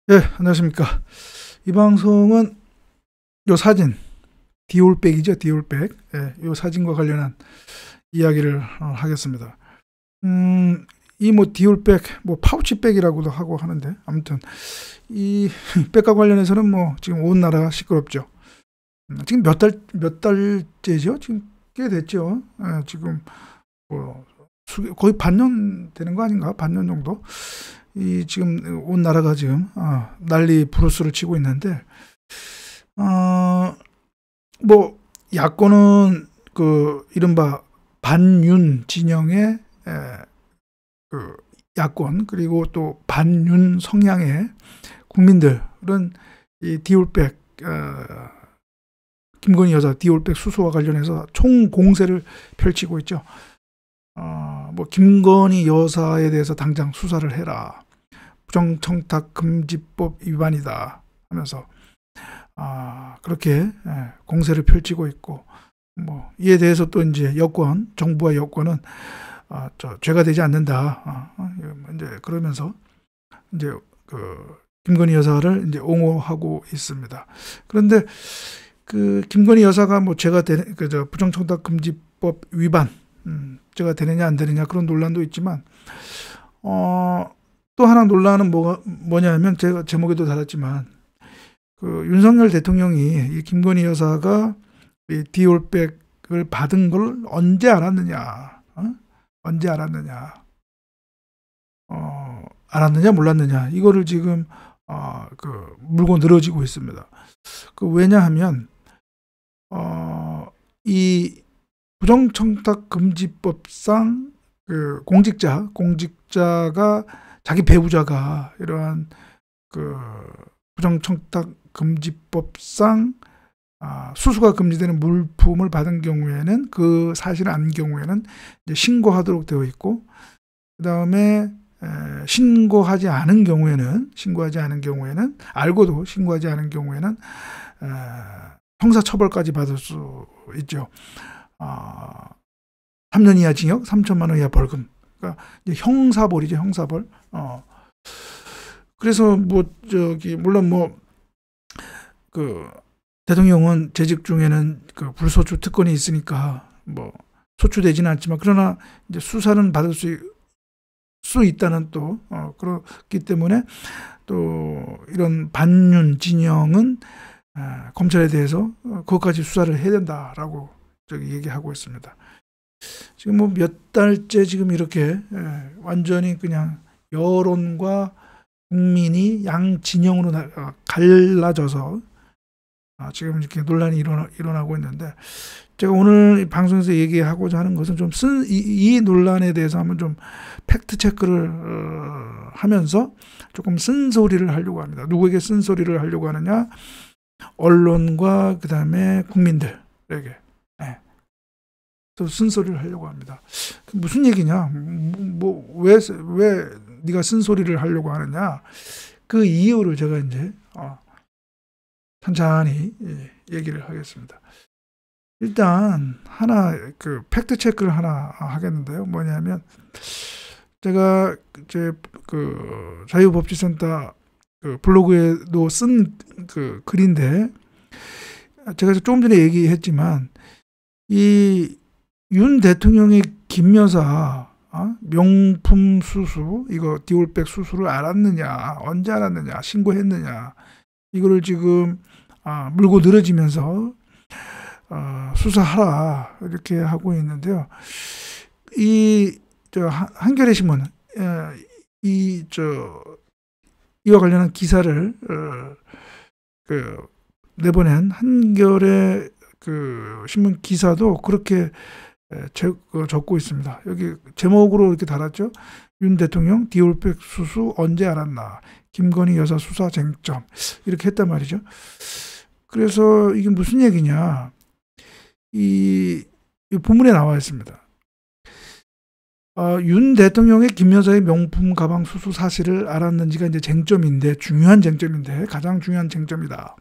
예, 안녕하십니까. 이 방송은 요 사진, 디올백이죠, 디올백. 예, 요 사진과 관련한 이야기를 하겠습니다. 이 디올백, 파우치백이라고도 하고 하는데, 아무튼, 이 백과 관련해서는 지금 온 나라가 시끄럽죠. 지금 몇 달째죠? 지금 꽤 됐죠. 예, 지금, 거의 반년 되는 거 아닌가? 반년 정도? 지금 온 나라가 지금 난리 부르스를 치고 있는데, 야권은 이른바 반윤 진영의 그 야권, 그리고 또 반윤 성향의 국민들은 이 디올백, 김건희 여사 디올백 수수와 관련해서 총공세를 펼치고 있죠. 김건희 여사에 대해서 당장 수사를 해라. 부정청탁금지법 위반이다 하면서 그렇게 공세를 펼치고 있고, 이에 대해서 또 이제 정부와 여권은 죄가 되지 않는다. 이제 그러면서 이제 김건희 여사를 이제 옹호하고 있습니다. 그런데 김건희 여사가 죄가 되는 부정청탁금지법 위반, 죄가 되느냐 안 되느냐 그런 논란도 있지만, 또 하나 논란은 뭐냐면, 제가 제목에도 달았지만, 윤석열 대통령이 이 김건희 여사가 이 디올백을 받은 걸 언제 알았느냐, 언제 알았느냐, 알았느냐 몰랐느냐, 이거를 지금 물고 늘어지고 있습니다. 왜냐하면 이 부정청탁금지법상 공직자가 자기 배우자가 이러한 부정청탁금지법상 수수가 금지되는 물품을 받은 경우에는, 그 사실을 안 경우에는 이제 신고하도록 되어 있고, 그 다음에 신고하지 않은 경우에는, 알고도 신고하지 않은 경우에는 형사처벌까지 받을 수 있죠. 3년 이하 징역, 3천만 원 이하 벌금. 그러니까 이제 형사벌이죠, 형사벌. 그래서 물론 대통령은 재직 중에는 불소추 특권이 있으니까 소추되지는 않지만, 그러나 이제 수사는 받을 수 있다는 또 그렇기 때문에, 또 이런 반윤 진영은 검찰에 대해서 그것까지 수사를 해야 된다라고 얘기하고 있습니다. 지금 몇 달째 지금 이렇게 완전히 그냥 여론과 국민이 양 진영으로 갈라져서 지금 이렇게 논란이 일어나고 있는데, 제가 오늘 방송에서 얘기하고자 하는 것은 이 논란에 대해서 한번 좀 팩트 체크를 하면서 조금 쓴소리를 하려고 합니다. 누구에게 쓴소리를 하려고 하느냐? 언론과 그 다음에 국민들에게 또 쓴소리를 하려고 합니다. 무슨 얘기냐? 왜 네가 쓴소리를 하려고 하느냐? 그 이유를 제가 이제 천천히 얘기를 하겠습니다. 일단 하나 팩트 체크를 하나 하겠는데요. 뭐냐면, 제가 자유법치센터 블로그에도 쓴 글인데, 제가 조금 전에 얘기했지만, 이 윤 대통령이 김 여사 명품 수수, 이거 디올백 수수를 알았느냐, 언제 알았느냐, 신고했느냐, 이거를 지금 물고 늘어지면서 수사하라 이렇게 하고 있는데요. 한겨레 신문 이와 관련한 기사를 내보낸 한겨레 신문 기사도 그렇게 적고 있습니다. 여기 제목으로 이렇게 달았죠. 윤 대통령 디올백 수수 언제 알았나, 김건희 여사 수사 쟁점, 이렇게 했단 말이죠. 그래서 이게 무슨 얘기냐, 이 본문에 나와 있습니다. 윤 대통령의 김 여사의 명품 가방 수수 사실을 알았는지가 이제 중요한 쟁점인데, 가장 중요한 쟁점이다.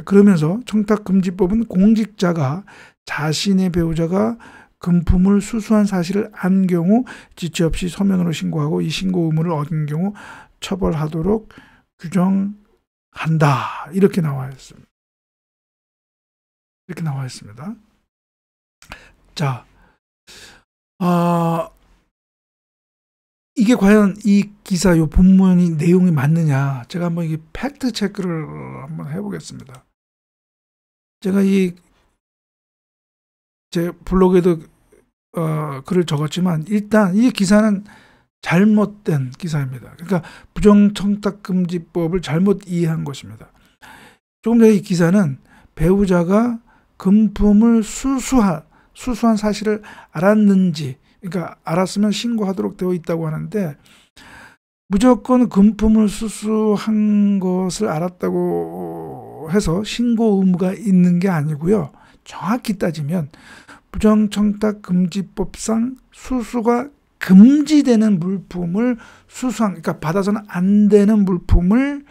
그러면서 청탁금지법은 공직자가 자신의 배우자가 금품을 수수한 사실을 안 경우 지체 없이 서면으로 신고하고, 이 신고 의무를 어긴 경우 처벌하도록 규정한다. 이렇게 나와 있습니다. 이렇게 나와 있습니다. 자, 이게 과연 이 기사 요 본문이 내용이 맞느냐? 제가 한번 이게 팩트 체크를 한번 해보겠습니다. 제가 제 블로그에도 글을 적었지만 일단 이 기사는 잘못된 기사입니다. 그러니까 부정청탁금지법을 잘못 이해한 것입니다. 조금 전에 이 기사는 배우자가 금품을 수수한 사실을 알았는지, 그러니까 알았으면 신고하도록 되어 있다고 하는데, 무조건 금품을 수수한 것을 알았다고 해서 신고 의무가 있는 게 아니고요. 정확히 따지면 부정청탁금지법상 수수가 금지되는 물품을 그러니까 받아서는 안 되는 물품을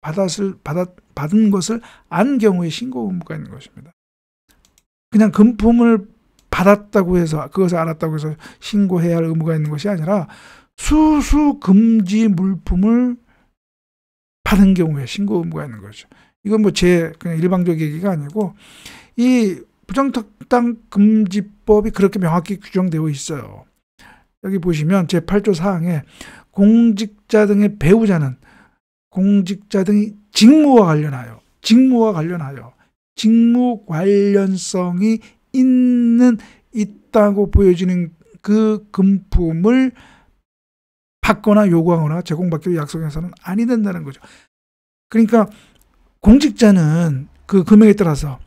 받은 것을 안 경우에 신고 의무가 있는 것입니다. 그냥 금품을 받았다고 해서, 그것을 알았다고 해서 신고해야 할 의무가 있는 것이 아니라 수수 금지 물품을 받은 경우에 신고 의무가 있는 거죠. 이건 뭐 그냥 일방적 얘기가 아니고, 이 부정청탁금지법이 그렇게 명확히 규정되어 있어요. 여기 보시면 제8조 사항에 공직자 등의 배우자는 공직자 등이 직무 관련성이 있다고 보여지는 그 금품을 받거나 요구하거나 제공받기로 약속해서는 아니 된다는 거죠. 그러니까 공직자는 그 금액에 따라서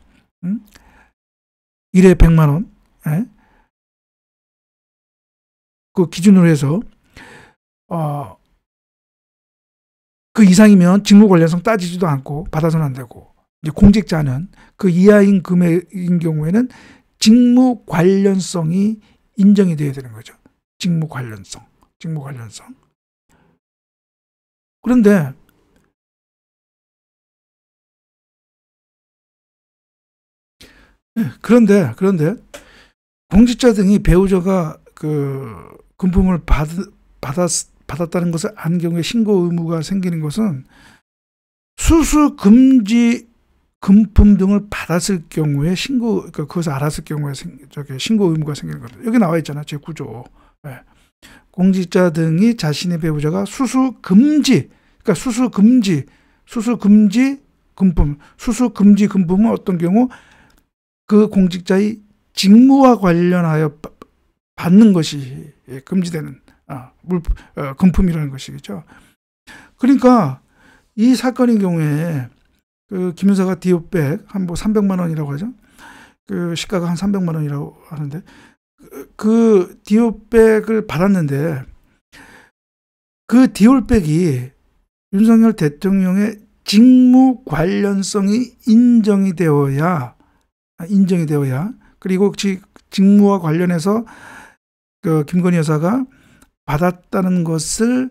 1회 100만 원, 그 기준으로 해서 그 이상이면 직무 관련성 따지지도 않고 받아서는 안 되고, 이제 공직자는 그 이하인 금액인 경우에는 직무 관련성이 인정이 돼야 되는 거죠. 직무 관련성. 그런데 공직자 등이 배우자가 그 금품을 받았다는 것을 안 경우에 신고 의무가 생기는 것은 수수 금지 금품 등을 받았을 경우에 그러니까 그것을 알았을 경우에 신고 의무가 생기는 겁니다. 여기 나와 있잖아요. 제9조. 공직자 등이 자신의 배우자가 수수 금지 금품은 어떤 경우 그 공직자의 직무와 관련하여 받는 것이 금지되는 금품이라는 것이겠죠. 그러니까 이 사건의 경우에 그 김 여사가 디오백 한 300만 원이라고 하죠. 그 시가가 한 300만 원이라고 하는데, 그 디오백을 받았는데 그 디올백이 윤석열 대통령의 직무 관련성이 인정이 되어야, 그리고 직무와 관련해서 그 김건희 여사가 받았다는 것을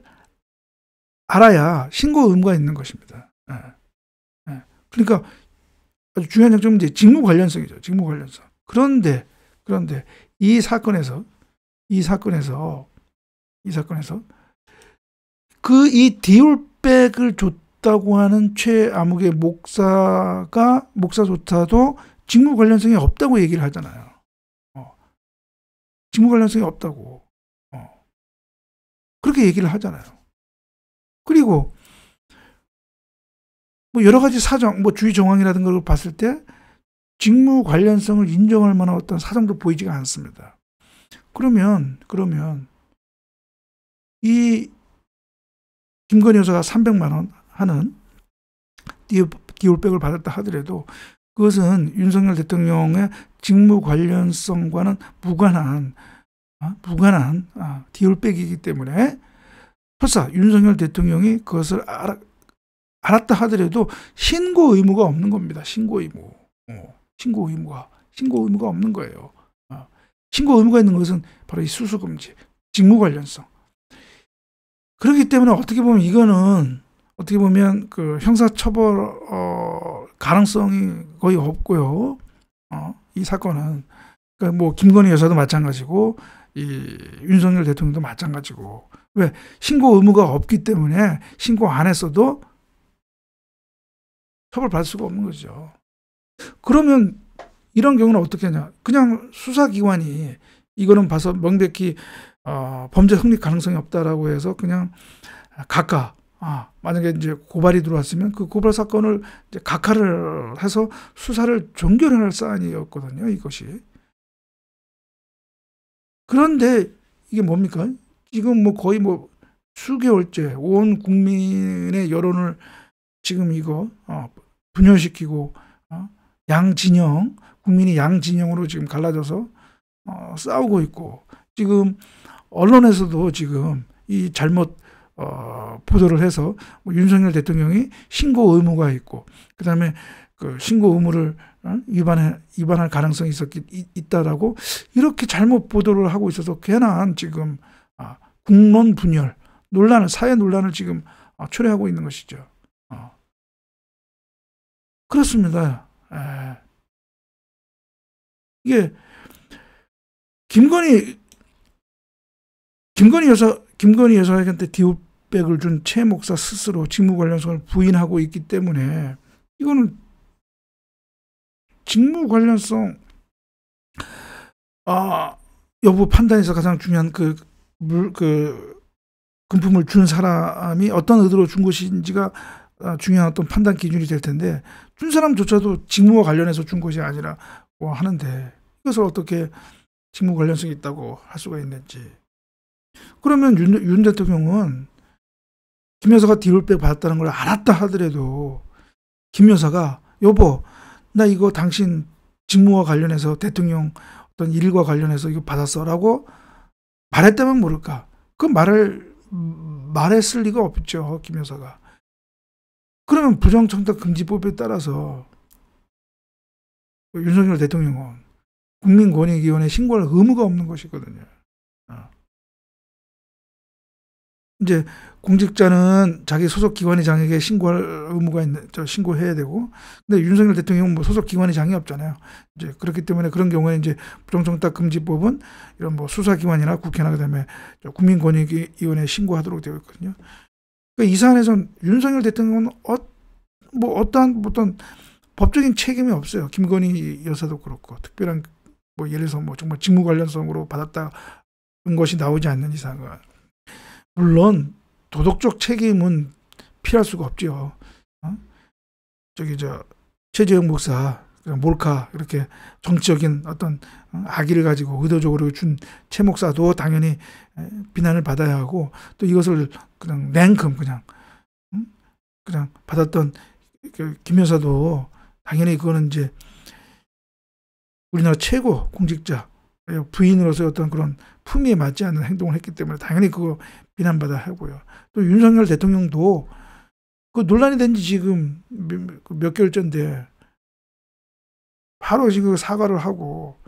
알아야 신고 의무가 있는 것입니다. 그러니까 아주 중요한 장점은 이제 직무 관련성이죠. 직무 관련성. 그런데 이 사건에서 이 디올백을 줬다고 하는 최아무개 목사조차도 직무 관련성이 없다고 얘기를 하잖아요. 직무 관련성이 없다고. 그렇게 얘기를 하잖아요. 그리고 뭐 여러 가지 사정, 뭐 주의 정황이라든가 걸 봤을 때 직무 관련성을 인정할 만한 어떤 사정도 보이지가 않습니다. 그러면 이 김건희 여사가 300만 원 하는 디올백을 받았다 하더라도 그것은 윤석열 대통령의 직무 관련성과는 무관한 디올백이기 때문에 설사 윤석열 대통령이 그것을 알았다 하더라도 신고 의무가 없는 겁니다. 신고 의무가 없는 거예요. 신고 의무가 있는 것은 바로 이 수수금지, 직무 관련성. 그렇기 때문에 어떻게 보면 그 형사처벌 가능성이 거의 없고요. 이 사건은 그러니까 뭐 김건희 여사도 마찬가지고 이 윤석열 대통령도 마찬가지고, 왜 신고 의무가 없기 때문에 신고 안 했어도 처벌받을 수가 없는 거죠. 그러면 이런 경우는 어떻게 하냐? 그냥 수사기관이 이거는 봐서 명백히 범죄 성립 가능성이 없다라고 해서 그냥 만약에 이제 고발이 들어왔으면 그 고발 사건을 이제 각하를 해서 수사를 종결할 사안이었거든요, 이것이. 그런데 이게 뭡니까? 지금 뭐 거의 뭐 수개월째 온 국민의 여론을 지금 이거 분열시키고 양진영, 국민이 양진영으로 지금 갈라져서 싸우고 있고, 지금 언론에서도 지금 이 잘못 보도를 해서 뭐 윤석열 대통령이 신고 의무가 있고, 그다음에 그 신고 의무를 위반할 가능성이 있다라고 이렇게 잘못 보도를 하고 있어서 괜한 지금 국론 분열 논란을, 사회 논란을 지금 초래하고 있는 것이죠. 그렇습니다. 이게 김건희 여사한테 디오백을 준 최 목사 스스로 직무 관련성을 부인하고 있기 때문에 이거는 직무 관련성 여부 판단에서 가장 중요한 그 금품을 준 사람이 어떤 의도로 준 것인지가 중요한 어떤 판단 기준이 될 텐데, 준 사람조차도 직무와 관련해서 준 것이 아니라고 하는데 이것을 어떻게 직무 관련성이 있다고 할 수가 있는지. 그러면 윤 대통령은 김 여사가 디올백 받았다는 걸 알았다 하더라도 김 여사가 여보, 나 이거 당신 직무와 관련해서 대통령 어떤 일과 관련해서 이거 받았어라고 말했다면 모를까? 그 말했을 리가 없죠, 김 여사가. 그러면 부정청탁금지법에 따라서 윤석열 대통령은 국민권익위원회에 신고할 의무가 없는 것이거든요. 이제 공직자는 자기 소속 기관의장에게 신고할 의무가 신고해야 되고, 근데 윤석열 대통령은 뭐 소속 기관의장이 없잖아요. 이제 그렇기 때문에 그런 경우에 이제 부정청탁금지법은 이런 뭐 수사기관이나 국회나 그다음에 국민권익위원회에 신고하도록 되어 있거든요. 그러니까 이 사안에서는 윤석열 대통령은 어떤 법적인 책임이 없어요. 김건희 여사도 그렇고, 특별한 뭐 예를 들어서 뭐 정말 직무 관련성으로 받았다는 것이 나오지 않는 이상은, 물론 도덕적 책임은 피할 수가 없죠. 최재형 목사 몰카 이렇게 정치적인 어떤 악의를 가지고 의도적으로 준 최 목사도 당연히 비난을 받아야 하고, 또 이것을 그냥 냉큼 그냥 받았던 김 여사도 당연히 그거는 이제 우리나라 최고 공직자 부인으로서의 어떤 그런 품위에 맞지 않는 행동을 했기 때문에 당연히 그거 비난받아야 하고요. 또 윤석열 대통령도 그 논란이 된 지 지금 몇 개월째인데 바로 지금 사과를 하고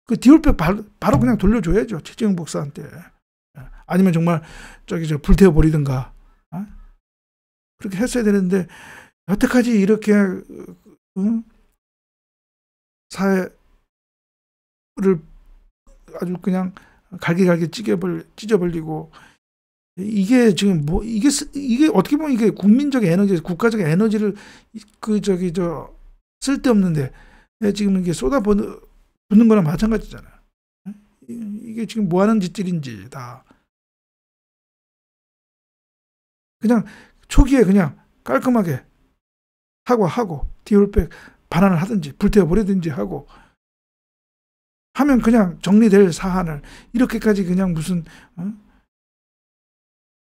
그 디올백 바로 그냥 돌려줘야죠, 최재형 목사한테. 아니면 정말 불태워 버리든가 그렇게 했어야 되는데, 여태까지 이렇게 사회를 아주 그냥 갈기갈기 찢어버리고, 이게 지금 이게 어떻게 보면 이게 국민적 에너지, 국가적 에너지를 쓸데없는데 지금 이게 쏟아붓는 거랑 마찬가지잖아요. 이게 지금 뭐 하는 짓들인지 다 그냥 초기에 그냥 깔끔하게 하고 디올백 반환을 하든지 불태워 버리든지 하고 하면 그냥 정리될 사안을 이렇게까지 그냥 무슨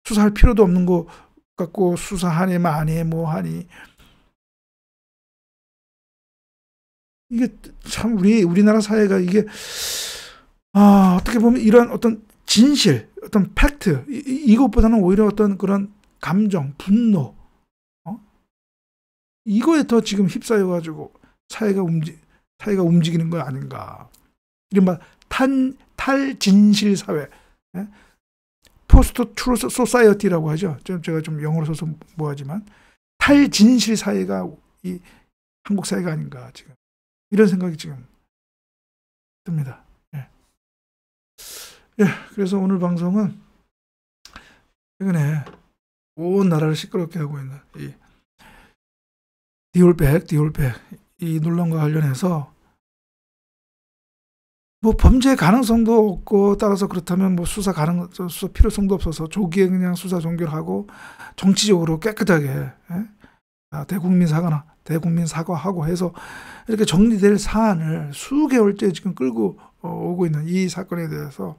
수사할 필요도 없는 거 갖고 수사하니 마니 뭐하니, 이게 참 우리나라 사회가 이게 어떻게 보면 이런 어떤 진실, 어떤 팩트, 이것보다는 오히려 어떤 그런 감정, 분노, 이거에 더 지금 휩싸여가지고 사회가 움직이는 거 아닌가. 이른바 탈진실 사회, 포스트 트루스 소사이어티라고 하죠. 제가 좀 영어로 써서 뭐하지만 탈진실 사회가 이 한국 사회가 아닌가, 지금 이런 생각이 지금 듭니다. 그래서 오늘 방송은 최근에 온 나라를 시끄럽게 하고 있는 이 디올백 이 논란과 관련해서 뭐 범죄 가능성도 없고, 따라서 그렇다면 뭐 수사 필요성도 없어서 조기에 그냥 수사 종결하고 정치적으로 깨끗하게, 예? 대국민 사과하고 해서 이렇게 정리될 사안을 수개월째 지금 끌고 오고 있는 이 사건에 대해서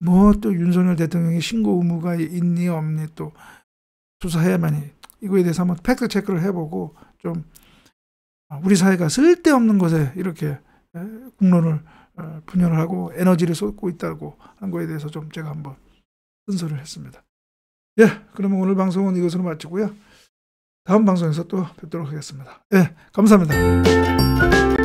뭐 또 윤석열 대통령이 신고 의무가 있니 없니 또 수사해야만이, 이거에 대해서 한번 팩트 체크를 해보고 좀 우리 사회가 쓸데없는 것에 이렇게 국론을 분열을 하고 에너지를 쏟고 있다고 한 거에 대해서 좀 제가 한번 순서를 했습니다. 예, 그러면 오늘 방송은 이것으로 마치고요. 다음 방송에서 또 뵙도록 하겠습니다. 예, 감사합니다.